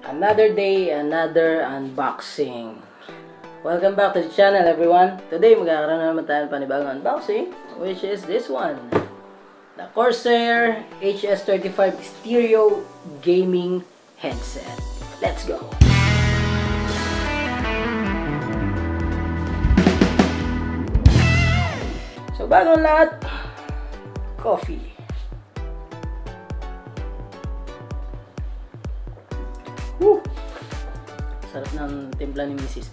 Another day, another unboxing. Welcome back to the channel, everyone. Today, magkakaroon na naman tayo ng panibagong unboxing, which is this one. The Corsair HS35 Stereo Gaming Headset. Let's go! So, bagong lahat, coffee. Woo! Sarap ng timpla ni Mrs.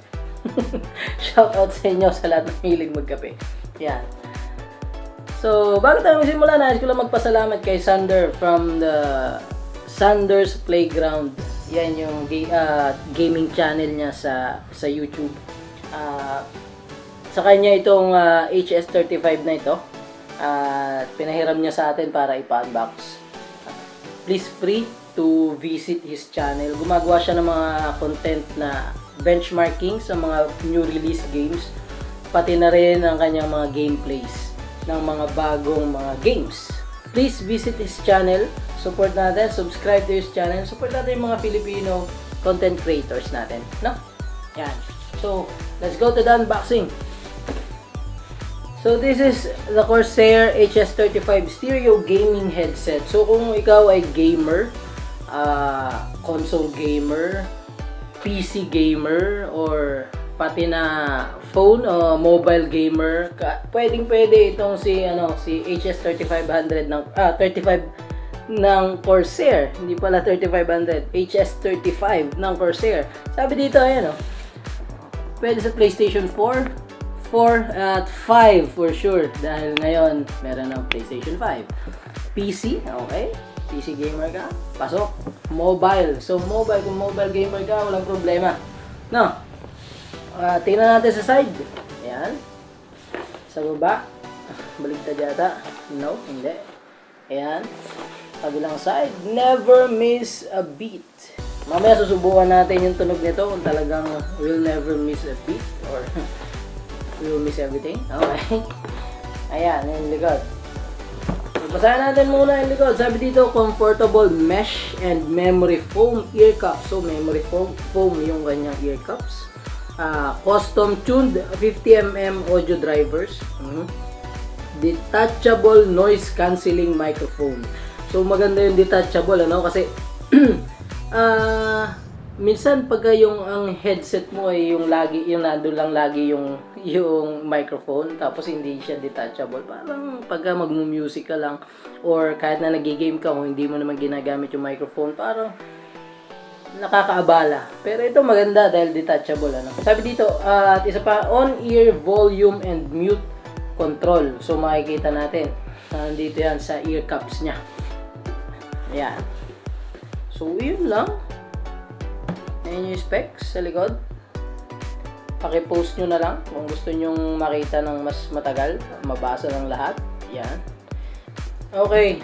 Shout out sa inyo sa lahat ng hilig magkape. Yan. So, bago tayo magsimula, nais ko lang magpasalamat kay Sander from the Sander's Playground. Yan yung gaming channel niya sa YouTube. Sa kanya itong HS35 na ito. Pinahiram niya sa atin para ipa-unbox. Please free to visit his channel. Gumagawa siya ng mga content na benchmarking sa mga new release games, pati na rin ang kanyang mga gameplays ng mga bagong mga games. Please visit his channel, support natin, subscribe to his channel, support natin yung mga Filipino content creators natin, no? Yan. So, let's go to the unboxing. So, this is the Corsair HS35 Stereo Gaming Headset. So, kung ikaw ay gamer, console gamer, PC gamer, or pati na phone o mobile gamer, pwedeng-pwede itong si HS3500 ng 35 ng Corsair. Hindi pala 3500, HS35 ng Corsair. Sabi dito, ayan pwede sa PlayStation 4 at 5 for sure, dahil ngayon meron ng PlayStation 5. PC, okay? PC gamer ka, pasok. Mobile. So, kung mobile gamer ka, walang problema. No? Tingnan natin sa side. Ayan. Sa baba. Baligtad yata. No, hindi. Ayan. Kabilang side. Never miss a beat. Mamaya susubukan natin yung tunog nito kung talagang will never miss a beat or will miss everything. Okay. Ayan, yung likod. Basahin natin muna yung likod. Sabi dito, comfortable mesh and memory foam ear cups. So, memory foam yung kanyang ear cups. Custom tuned 50mm audio drivers. Detachable noise cancelling microphone. So, maganda yung detachable, kasi minsan pagka ang headset mo ay yung nandun lang lagi yung microphone, tapos hindi siya detachable, parang pagka magmu-music ka lang or kahit na nagigame ka kung hindi mo naman ginagamit yung microphone, parang nakakaabala. Pero ito maganda dahil detachable. Sabi dito, at isa pa, on-ear volume and mute control. So makikita natin nandito yan sa ear cups nya. Ayan. So yun lang. Ayan yung specs sa likod. Paki-post nyo na lang kung gusto nyong makita ng mas matagal, mabasa ng lahat. Yan. Okay.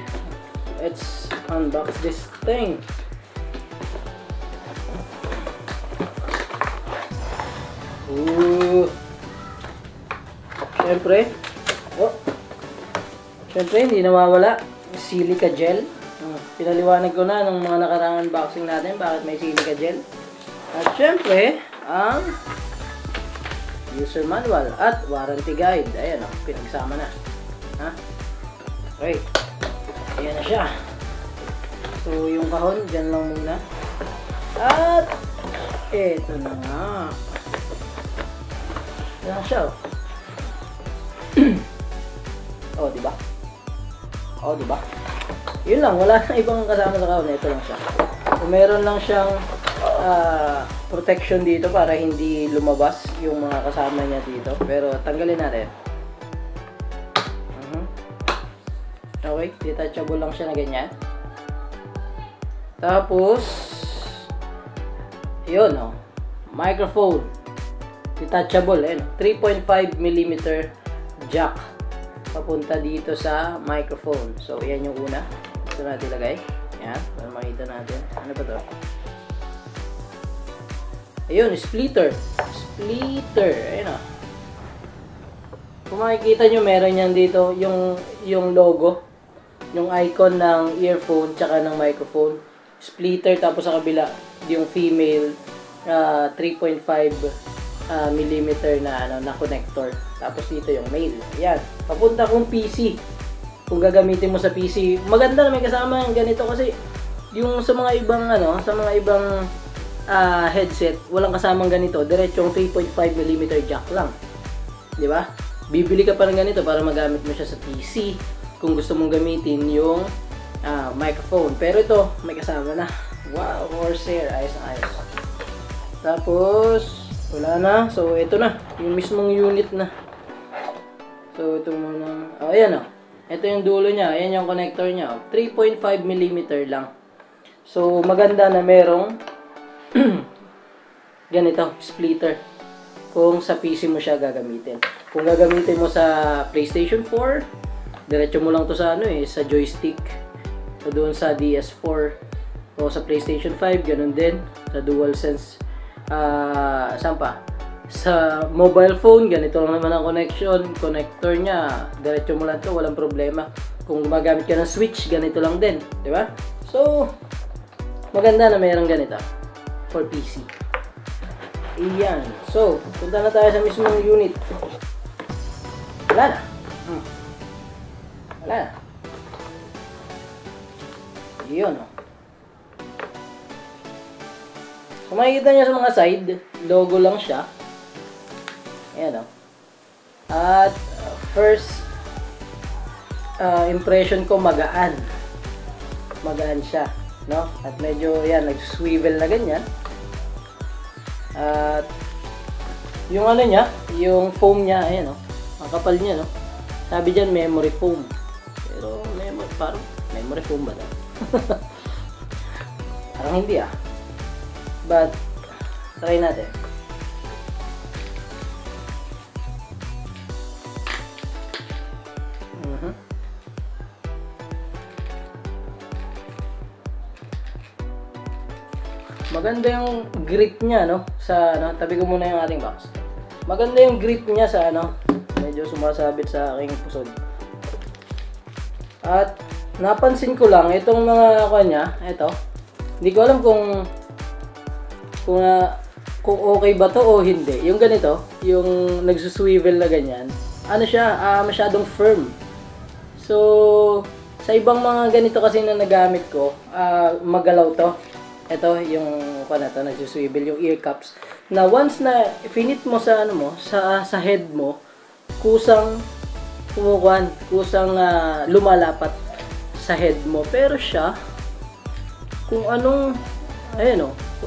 Let's unbox this thing. Siyempre, hindi nawawala. Silica gel. Pinaliwanag ko na ng mga nakaraang unboxing natin bakit may silica gel. At syempre, ang user manual at warranty guide. Ayan pinagsama na. Okay. Ayan na siya. So, yung kahon, dyan lang muna. At, eto na nga. Ayan na siya. Diba? Diba? Yun lang, wala na ibang kasama sa kahon. Ito lang siya. So, meron lang siyang protection dito para hindi lumabas yung mga kasama niya dito, pero tanggalin natin. Okay, detachable lang siya na ganyan. Tapos yun, microphone, detachable, 3.5mm jack papunta dito sa microphone. So yan yung una, ito natin ilagay. Yan, para makita natin ano ba to. Ayun, splitter. Ayun Kung makikita nyo, meron yan dito yung logo. Yung icon ng earphone tsaka ng microphone. Splitter, tapos sa kabila yung female 3.5 millimeter na connector. Tapos dito yung male. Ayan. Papunta kong PC. Kung gagamitin mo sa PC, maganda na may kasama yung ganito kasi yung sa mga ibang headset, walang kasamang ganito, diretsong 3.5 mm jack lang. 'Di ba? Bibili ka pa ng ganito para magamit mo siya sa PC kung gusto mong gamitin yung microphone. Pero ito, may kasama na. Wow, Corsair, ayos na ayos. Tapos wala na. So ito na, yung mismong unit na. So ito muna. Oh, ayan oh. Ito yung dulo niya, ayan yung connector niya. 3.5 mm lang. So maganda na merong ganito, splitter. Kung sa PC mo siya gagamitin. Kung gagamitin mo sa PlayStation 4, diretso mo lang to sa sa joystick. So doon sa DS4 o sa PlayStation 5, ganun din sa DualSense. Saan pa? Sa mobile phone, ganito lang naman ang connector niya. Diretso mo lang to, walang problema. Kung gumagamit ka ng switch, ganito lang din, di ba? So maganda na mayroong ganito for PC. Iyan. So, punta na tayo sa mismong unit. Wala na. Wala na. Iyon, oh. Kung makikita nyo sa mga side, logo lang siya. Ayan, oh. At first impression ko, magaan. Magaan siya, no? At medyo, yan, nag-swivel na ganyan. At yung niya, yung foam niya, ayan, oh. Ang kapal niya, no? Sabi diyan memory foam. Pero parang memory foam ba 'to? Parang hindi ah. But try natin. Maganda yung grip niya, no? Sa tabi ko muna yung ating box. Maganda yung grip niya sa medyo sumasabit sa aking pusod. At napansin ko lang itong mga kanya, ito. Hindi ko alam kung okay ba to o hindi. Yung ganito, yung nagsuswivel na ganyan, masyadong firm. So, sa ibang mga ganito kasi na nagamit ko, magalaw to. Ito yung nagsuswivel yung ear cups. Na once na finit mo sa sa head mo, kusang lumalapat sa head mo. Pero siya kung anong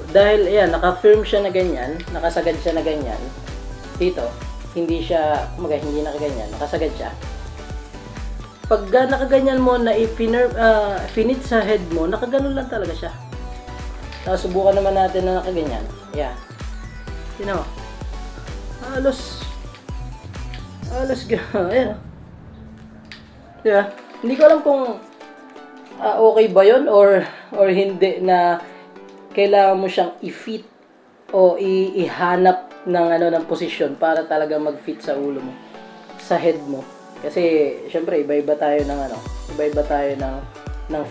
dahil ayan, naka-firm siya na ganyan, nakasagad siya na ganyan. Dito, hindi siya, hindi nakaganyan, nakasagad siya. Pag nakaganyan mo na finit sa head mo, nakaganon lang talaga siya. Tapos subukan naman natin na nakaganyan. Ayan. Tingnan mo. Halos ayan. Diba? Hindi ko alam kung okay ba yun or hindi na kailangan mo siyang i-fit o ihanap ng posisyon para talaga mag-fit sa ulo mo, sa head mo. Kasi syempre iba-iba tayo ng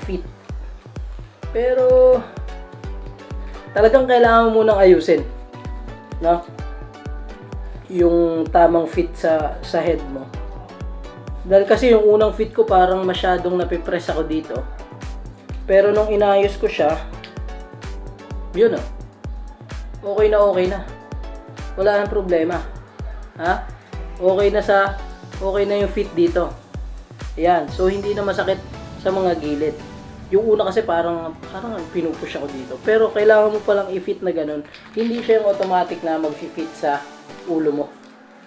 fit. Pero talagang kailangan mo munang ayusin, no? Yung tamang fit sa head mo. Dahil kasi yung unang fit ko parang masyadong napipress ako dito. Pero nung inayos ko siya, yun okay na. Wala nang problema. Ha? Okay na yung fit dito. Ayan. So hindi na masakit sa mga gilid. Yung una kasi parang pinupush ako dito. Pero kailangan mo palang i-fit na ganun. Hindi siya yung automatic na mag-fit sa ulo mo.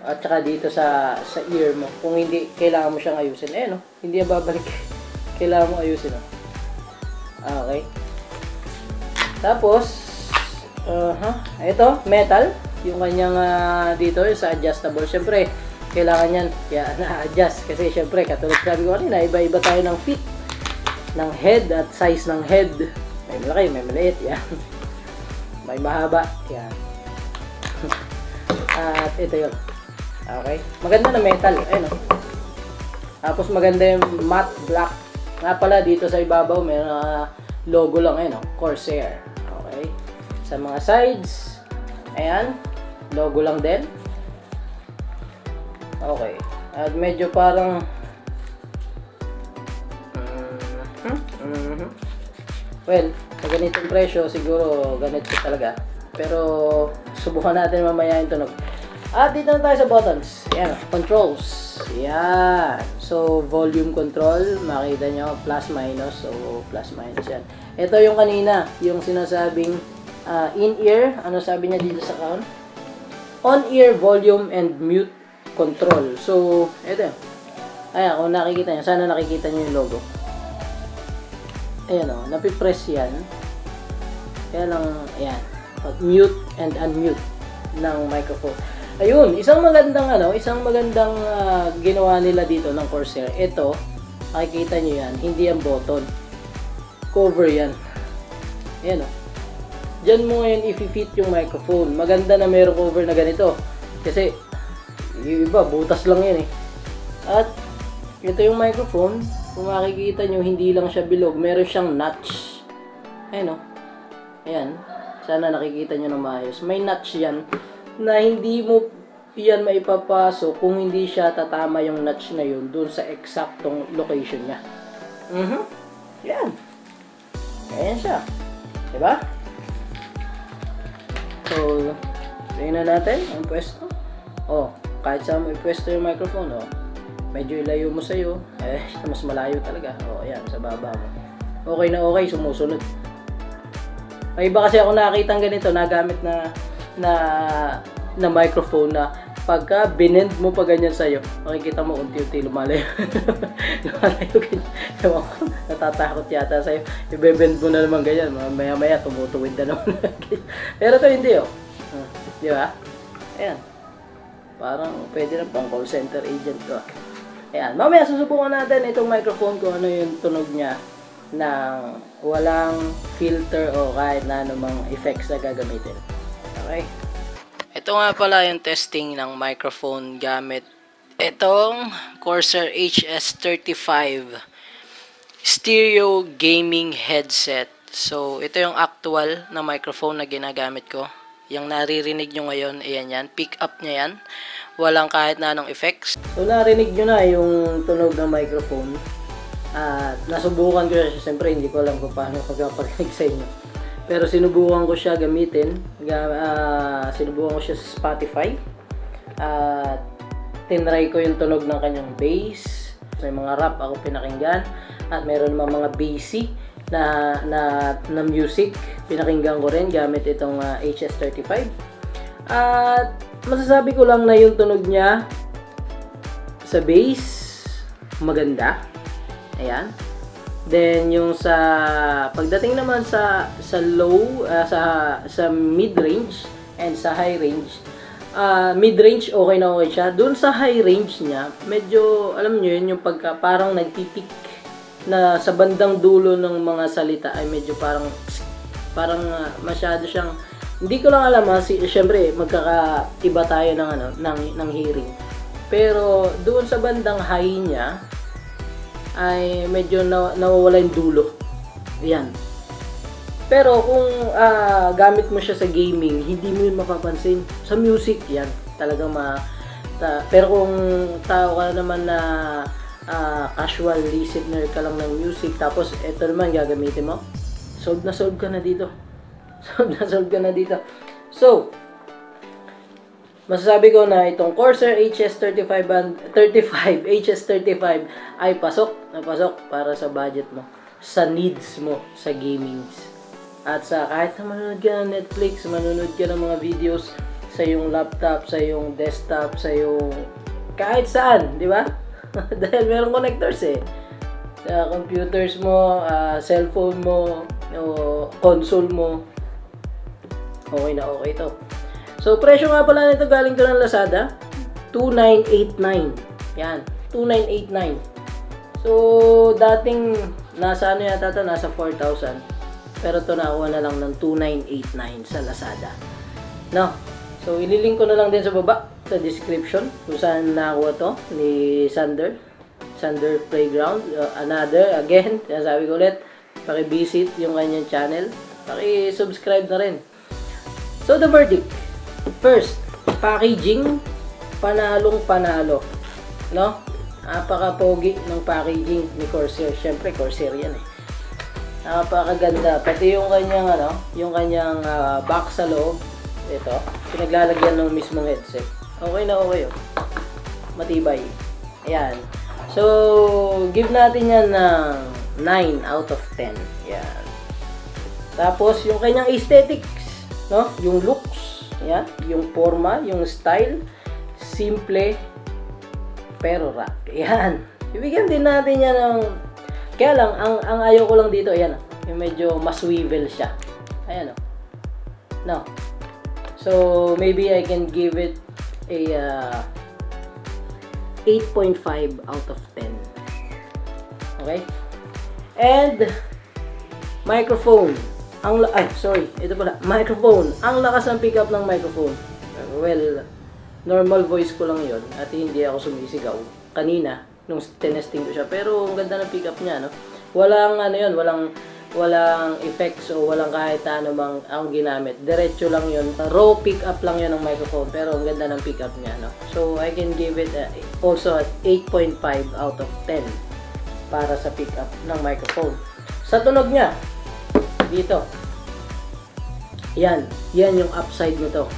At saka dito sa ear mo. Kung hindi, kailangan mo siyang ayusin. Hindi na babalik. Kailangan mo ayusin. Okay. Tapos, ito, metal. Yung kanyang dito, sa adjustable. Siyempre, kailangan yan. Kaya na-adjust. Kasi siyempre, katulad sabi ko kanina, iba-iba tayo ng fit ng head at size ng head. May malaki, may maliit, yan. May mahaba, yan. At ito yun. Okay. Maganda na metal, ayun. Tapos maganda yung matte black. Nga pala dito sa ibabaw, may logo lang, ayun, Corsair. Okay. Sa mga sides, ayan, logo lang din. Okay. At medyo parang well, sa ganitong presyo, siguro ganito talaga. Pero, subukan natin mamaya yung tunog. At dito na tayo sa buttons. Ayan, controls. Ayan. So, volume control. Makita nyo, plus minus. So, plus minus yan. Ito yung kanina, yung sinasabing in-ear. Ano sabi niya dito sa count? On-ear volume and mute control. So, ito. Ayan, kung nakikita nyo. Sana nakikita nyo yung logo. Ayan o, napipress yan. Kaya lang, ayan. Mute and unmute ng microphone. Ayun, isang magandang ginawa nila dito ng Corsair. Ito, makikita nyo yan, hindi yan button. Cover yan. Ayan o. Diyan mo ngayon i-fit yung microphone. Maganda na mayroong cover na ganito. Kasi, yung iba, butas lang yan eh. At, ito yung microphone. Kung makikita nyo, hindi lang siya bilog. Meron siyang notch. Ayan o. Ayan. Sana nakikita nyo na maayos. May notch yan na hindi mo yan maipapasok kung hindi siya tatama yung notch na yun dun sa eksaktong location niya. Yan. Ayan siya. Diba? So, tingnan natin ang pwesto. Oh, kahit saan mo ipwesto yung microphone, oh. Medyo ilayo mo sa'yo. Mas malayo talaga. Oh, ayan, sa baba mo. Okay na okay, sumusunod. May iba kasi ako nakakita ganito, nagamit na microphone na pagka binend mo pa ganyan sa'yo, makikita mo unti-unti lumalayo. Lumalayo ganyan. Ewan ko, natatakot yata sa'yo. I-bend mo na naman ganyan. Maya-maya, tumutuwid na naman. Pero ito hindi, oh. Di ba? Ayan. Parang pwede na pang call center agent to. Ayan. Mamaya susubukan natin itong microphone kung ano yung tunog niya ng walang filter o kahit na anumang effects na gagamitin. Okay? Ito nga pala yung testing ng microphone gamit itong Corsair HS35 stereo gaming headset. So, ito yung actual na microphone na ginagamit ko. Yung naririnig nyo ngayon, ayan yan. Pick up niya yan. Walang kahit na anong effects. So, narinig nyo na yung tunog ng microphone. At nasubukan ko siya, siyempre hindi ko alam kung paano pagpaparinig sa inyo. Pero sinubukan ko siya gamitin. Sinubukan ko siya sa Spotify. At tinry ko yung tunog ng kanyang bass. May mga rap ako pinakinggan. At meron naman mga bassy na music. Pinakinggan ko rin gamit itong HS35. At masasabi ko lang na yung tunog niya sa bass maganda. Ayan. Then yung sa pagdating naman sa low sa mid-range and sa high range, mid-range okay na okay siya. Doon sa high range niya, medyo alam niyo yun yung pagka parang nagtitik na sa bandang dulo ng mga salita ay medyo parang masyado siyang hindi ko lang alam syempre magkakaiba tayo ng hearing. Pero doon sa bandang high niya ay medyo nawawala yung dulo. Ayan. Pero kung gamit mo siya sa gaming, hindi mo yun mapapansin. Sa music, yan. Talagang pero kung tao ka naman na casual listener ka lang ng music, tapos ito naman gagamitin mo, solve ka na dito. solve ka na dito. So, masasabi ko na itong Corsair HS35 ay pasok para sa budget mo, sa needs mo, sa gaming. At sa kahit na manonood ka ng Netflix, manonood ka ng mga videos sa iyong laptop, sa iyong desktop, sa iyong kahit saan, di ba? Dahil meron connectors eh. Sa computers mo, cellphone mo, o console mo, okay na okay ito. So, presyo nga pala nito galing to ng Lazada, 2,989. Yan, 2,989. So, dating nasa ano yata ito, nasa 4,000. Pero ito nakuha na lang ng 2,989 sa Lazada. No? So, ililink ko na lang din sa baba, sa description, kung saan nakuha to ni Sander Playground. Again, sabi ko ulit, paki-visit yung kanyang channel. Paki-subscribe na rin. So, the verdict. First, packaging, panalong panalo. No? Napaka-pogi ng packaging ni Corsair. Siyempre, Corsair yan eh. Napakaganda. Pati yung kanyang, box sa loob. Ito, pinaglalagyan ng mismong headset. Okay na okay oh. Matibay. Ayan. So, give natin yan ng 9 out of 10. Ayan. Tapos, yung kanyang aesthetics, no? Yung looks, ayan. Yung forma, yung style, simple, pero rock. Ayan. Ibigyan din natin yan ng... Kaya lang, ang ayaw ko lang dito, ayan, yung medyo mas swivel siya. Ayan, no? So, maybe I can give it a 8.5 out of 10. Okay? And microphone. Ito pala, microphone. Ang lakas ng pickup ng microphone. Well, normal voice ko lang 'yon at hindi ako sumisigaw kanina nung tinesting ko siya. Pero ang ganda ng pickup niya, no? Walang walang effects o walang kahit ano bang ang ginamit. Diretso lang 'yon. Raw pickup lang 'yon ng microphone, pero ang ganda ng pickup niya, no? So I can give it also at 8.5 out of 10 para sa pickup ng microphone. Sa tunog niya, dito. Yan yung upside nito.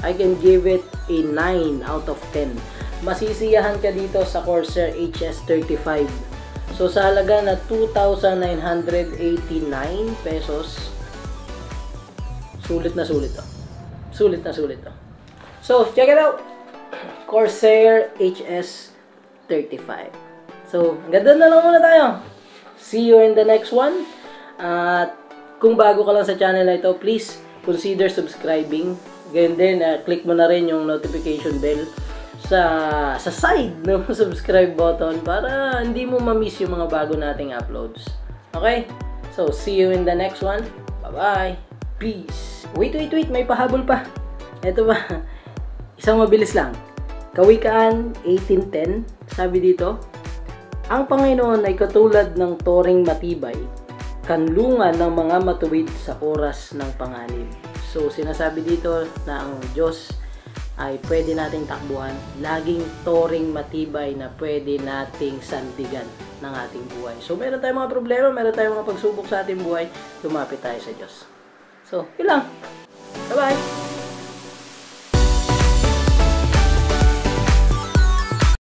I can give it a 9 out of 10. Masisiyahan ka dito sa Corsair HS35. So, sa halaga na 2,989 pesos, sulit na sulit to. Sulit na sulit to. So, check it out! Corsair HS35. So, ganda na lang muna tayo. See you in the next one. At kung bago ka lang sa channel na ito, please consider subscribing. Ganyan din, click mo na rin yung notification bell sa side ng subscribe button para hindi mo ma-miss yung mga bago nating uploads. Okay? So, see you in the next one. Bye-bye. Peace. Wait. May pahabol pa. Ito ba? Isang mabilis lang. Kawikaan 1810. Sabi dito, ang Panginoon ay katulad ng toring matibay, kanlungan ng mga matuwid sa oras ng panganib. So, sinasabi dito na ang Diyos ay pwede nating takbuhan, laging toring matibay na pwede nating sandigan ng ating buhay. So, meron tayong mga problema, meron tayong mga pagsubok sa ating buhay, lumapit tayo sa Diyos. So, yun lang. Bye-bye!